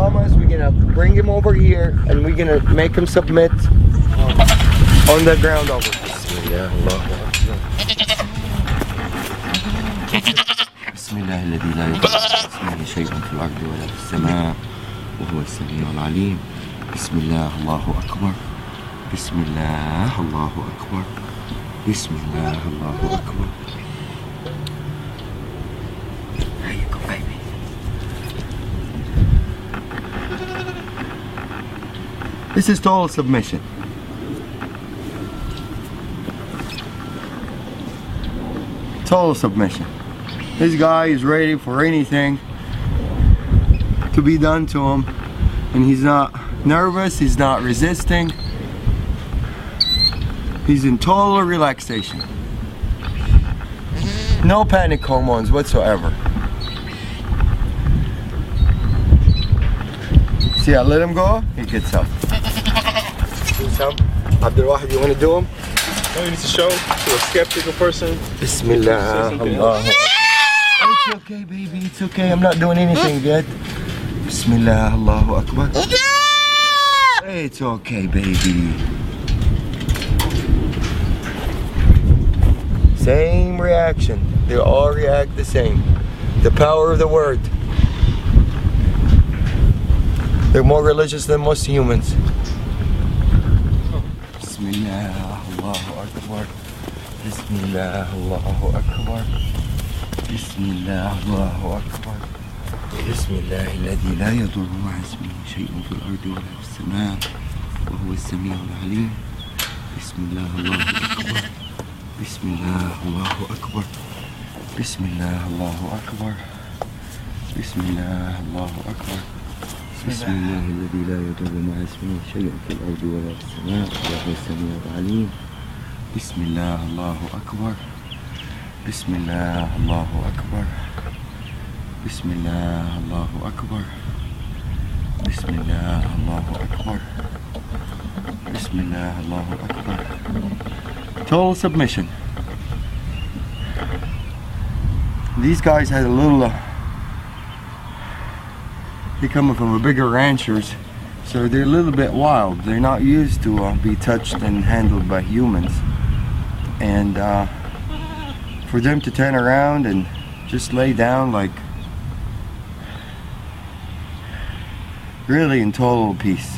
promise we're gonna bring him over here and we're gonna make him submit on the ground over here. بسم الله الذي لا يضر مع اسمه شيء في الأرض ولا في السماء وهو السميع العليم. بسم الله الله أكبر. بسم الله الله أكبر. بسم الله الله أكبر. There you go, baby. This is total submission. Total submission. This guy is ready for anything to be done to him, and he's not nervous, he's not resisting. He's in total relaxation. No panic hormones whatsoever. See, I let him go, he gets up. Do some. Abdul Wahid, you want to do them? No, you need to show to a skeptical person. Bismillah. It's okay, baby, it's okay. I'm not doing anything yet. Bismillah, Allahu Akbar. It's okay, baby. Same reaction. They all react the same. The power of the word. They're more religious than most humans. Bismillah, Allahu Akbar. Bismillah, Allahu Akbar. Bismillah, Allahu Akbar. Bismillah الذي لا يضر مع اسمه شيء في الأرض ولا في السماء وهو السميع العليم. بسم الله الله أكبر. بسم الله الله أكبر. بسم الله الله أكبر. بسم الله الله أكبر. بسم الله الذي لا يضر مع اسمه شيء في الأرض ولا في السماء وهو السميع العليم. بسم الله الله أكبر. بسم الله الله أكبر. بسم الله الله أكبر. بسم الله الله أكبر. بسم الله الله أكبر. Total submission. These guys had a little they're coming from a bigger ranchers, so they're a little bit wild. They're not used to be touched and handled by humans, and for them to turn around and just lay down like really in total peace.